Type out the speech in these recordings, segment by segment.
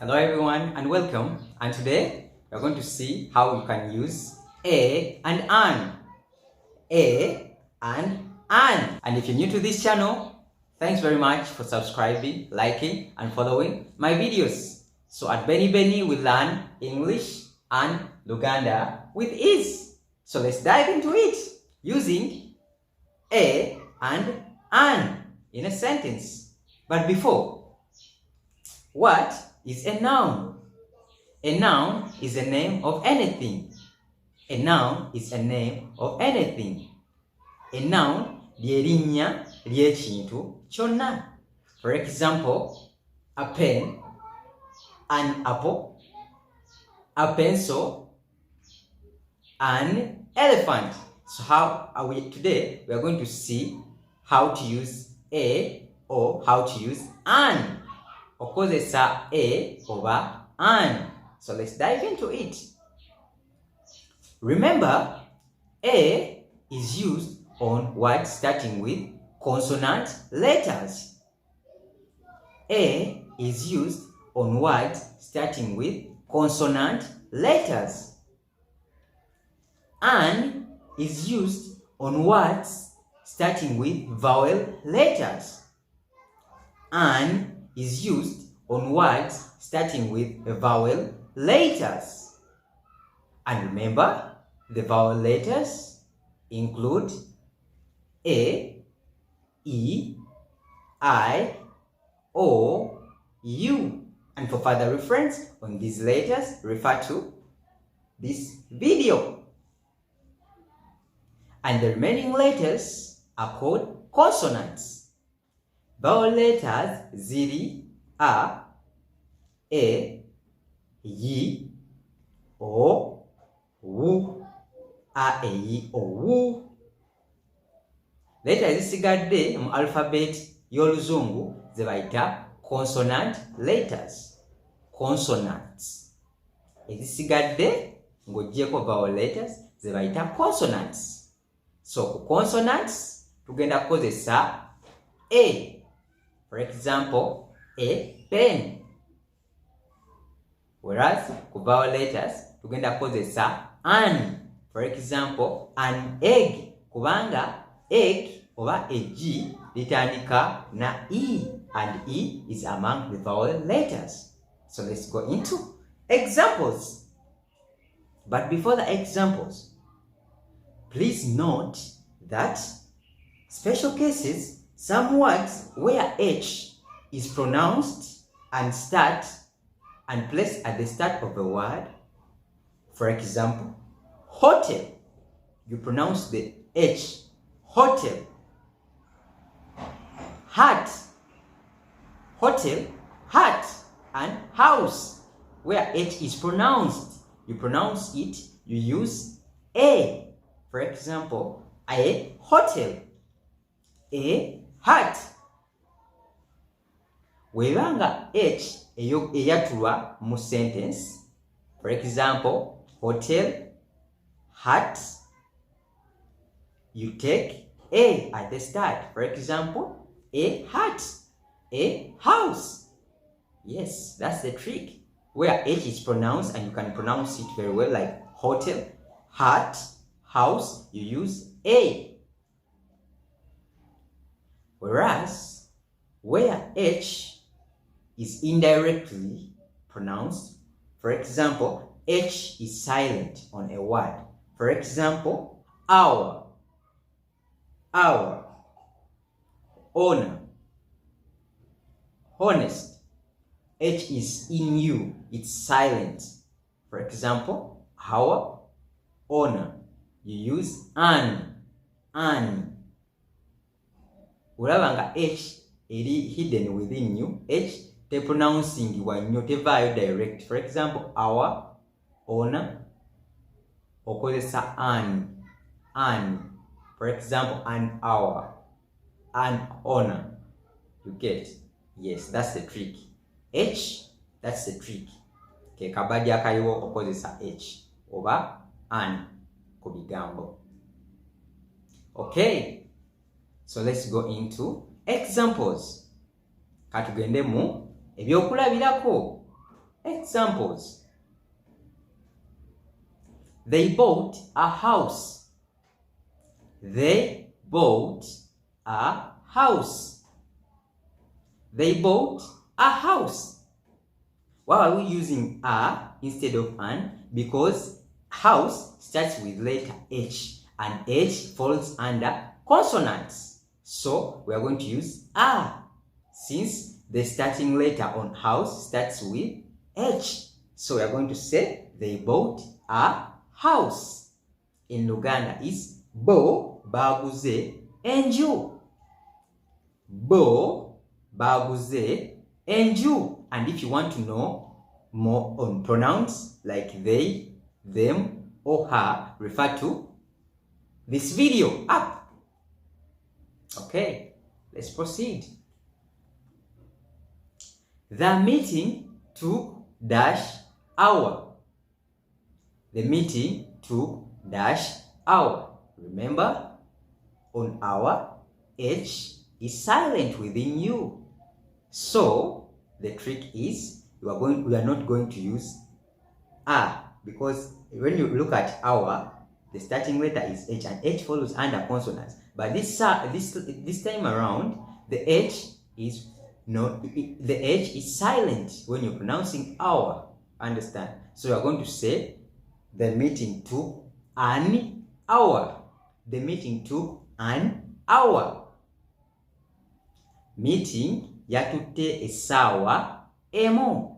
Hello everyone and welcome, and today we're going to see how you can use a and an. A and an. And if you're new to this channel, thanks very much for subscribing, liking and following my videos. So at Benny Benny we learn English and Luganda with ease. So let's dive into it using a and an in a sentence. But before, what is a noun? A noun is a name of anything. A noun is a name of anything. A noun ly'erinnya ly'ekintu kyonna. For example, a pen, an apple, a pencil, an elephant. So how are we today? We are going to see how to use a or how to use an. Okozesa a oba an. So let's dive into it. Remember, a is used on words starting with consonant letters. A is used on words starting with consonant letters. An is used on words starting with vowel letters. An is used on words starting with vowel letters. And remember, the vowel letters include A, E, I, O, U. And for further reference on these letters, refer to this video. And the remaining letters are called consonants. Vowel letters ziri A, E, Y, O, W, A, E, I, O, W. Letters ezisigadde mu alphabet y'oluzungu ze bayita consonant letters. Consonants. Ezisigadde ng'oggyeko vowel letters ze bayita consonants. So ku consonants tugenda kukozesa A. For example, a pen. Whereas ku vowel letters tugenda kukozesa an. For example, an egg. Kubanga egg oba eggi litandika na E, and E is among the vowel letters. So let's go into examples. But before the examples, please note that special cases, some words where H is pronounced and start and placed at the start of the word. For example, hotel, you pronounce the H, hotel. Hat, hotel, hat. And house, where H is pronounced, you pronounce it, you use A. For example, a hotel, a hat. Webanga H eyatulwa mu sentence, for example, hotel, hat, you take A at the start. For example, a hat, a house. Yes, that's the trick. Where H is pronounced and you can pronounce it very well, like hotel, hat, house, you use A. Whereas, where H is indirectly pronounced, for example, H is silent on a word. For example, hour, hour, honor, honest. H is in you, it's silent. For example, hour, honor, you use an. Ulabanga H eri hidden within you, H te pronouncing nnyo tevaayo direct. For example, hour, honor, okozesa an. For example, an hour, an honor. You get? Yes, that's the trick. H, that's the trick. Ke kabadi akayiwo okozesa H oba an ku bigambo. Okay, so let's go into examples. Katugende mu ebyokulabirako Examples. They bought a house. They bought a house. They bought a house. Why are we using a instead of an? Because house starts with letter H and H falls under consonants. So we are going to use a since the starting letter on house starts with H. So we are going to say they bought a house. In Luganda is bo baguze enju. Bo baguze enju. And if you want to know more on pronouns like they, them, or her, refer to this video up. Okay, let's proceed. The meeting took dash hour. The meeting took dash hour. Remember, on hour, H is silent within you. So the trick is we are not going to use a, because when you look at hour, the starting letter is H and H follows under consonants. But this time around, the H is silent when you're pronouncing hour. Understand? So you are going to say the meeting took an hour. The meeting took an hour. Meeting yatutte essaawa emu.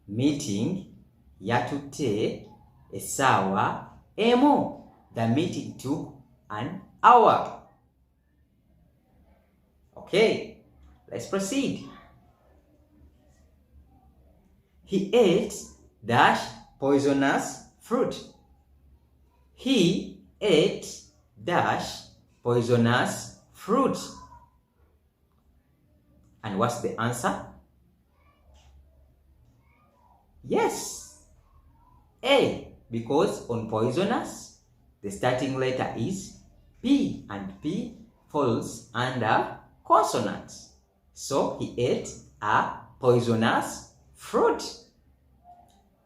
Meeting yatutte essaawa emu. The meeting took an hour. Okay, let's proceed. He ate dash poisonous fruit. He ate dash poisonous fruit. And what's the answer? Yes, A, because on poisonous, the starting letter is P and P falls under consonants. So he ate a poisonous fruit.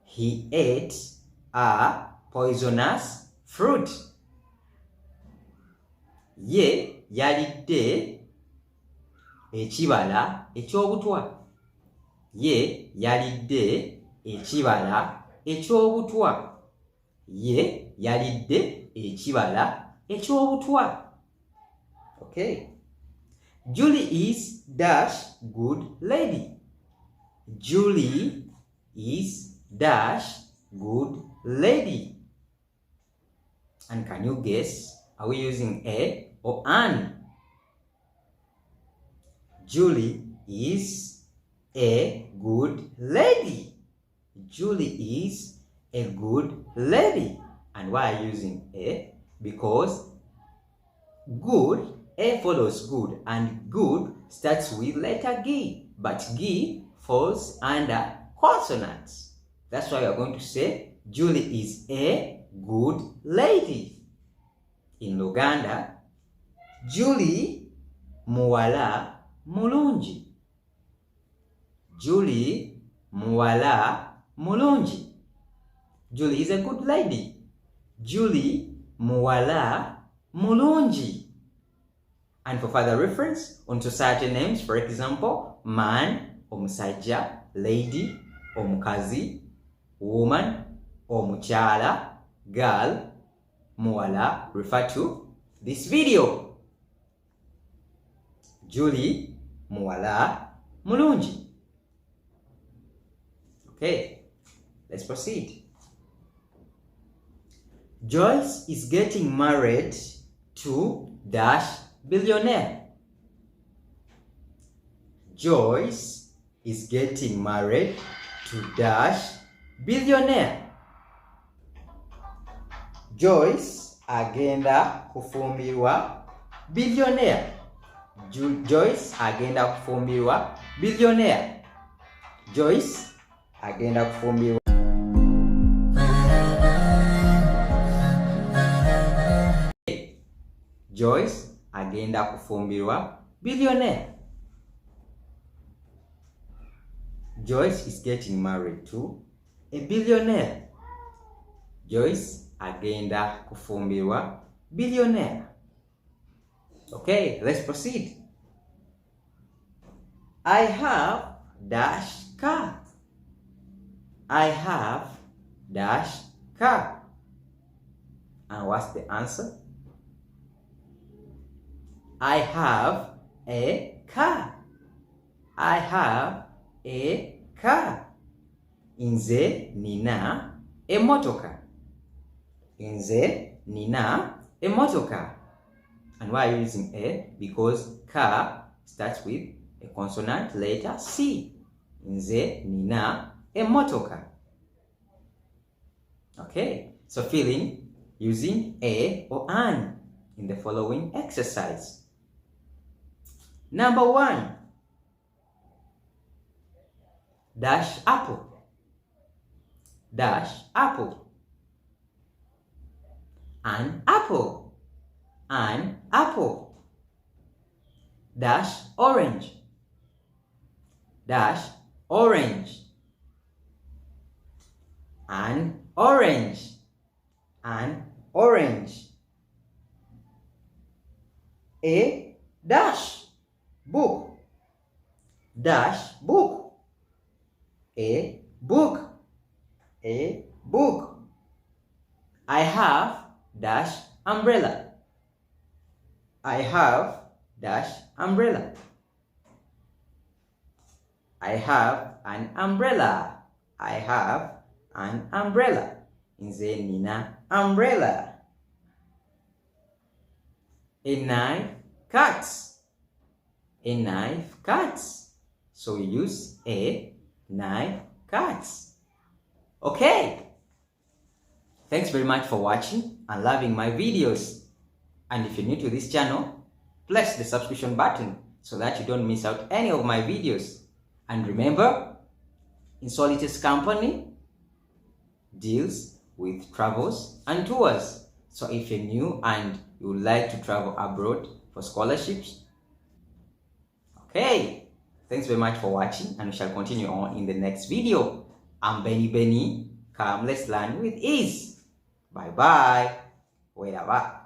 He ate a poisonous fruit. Ye yalidde ekibala eky'obutwa. Ye yalidde ekibala eky'obutwa. Ye yalidde ekibala eky'obutwa. Okay. Julie is dash good lady. Julie is dash good lady. And can you guess, are we using a or an? Julie is a good lady. Julie is a good lady. And why are you using a? Because good, a follows good, and good starts with letter G, but G falls under consonants. That's why we are going to say Julie is a good lady. In Luganda, Julie muwala mulungi. Julie muwala mulungi. Julie is a good lady. Julie muwala mulungi. And for further reference on society names, for example, man, omusajja, lady, omukazi, woman, omukyala, girl, muwala, refer to this video. Julie muwala mulungi. Okay, let's proceed. Joyce is getting married to dash billionaire. Joyce is getting married to dash billionaire. Joyce agenda kufumbirwa billionaire. Joyce agenda kufumbirwa billionaire. Joyce agenda kufumbirwa. Joyce agenda kufumbirwa billionaire. Joyce is getting married to a billionaire. Joyce agenda kufumbirwa billionaire. Okay, let's proceed. I have dash car. I have dash car. And what's the answer? I have a car. I have a car. Nze nina emotoka. Nze nina emotoka. And why are you using a? Because car starts with a consonant letter C. Nze nina emotoka. Okay, so fill in using a or an in the following exercise. Number 1. Dash apple. Dash apple. An apple. An apple. Dash orange. Dash orange. An orange. An orange. A dash book. Dash book. A book. A book. I have dash umbrella. I have dash umbrella. I have an umbrella. I have an umbrella. Nze nina umbrella. A knife cuts. A knife cuts. So we use a knife cuts. Okay. Thanks very much for watching and loving my videos. And if you're new to this channel, press the subscription button so that you don't miss out any of my videos. And remember, Insolitus Company deals with travels and tours. So if you're new and you would like to travel abroad for scholarships, okay, thanks very much for watching, and we shall continue on in the next video. I'm Benny. Come, let's learn with ease. Bye bye. Wait up.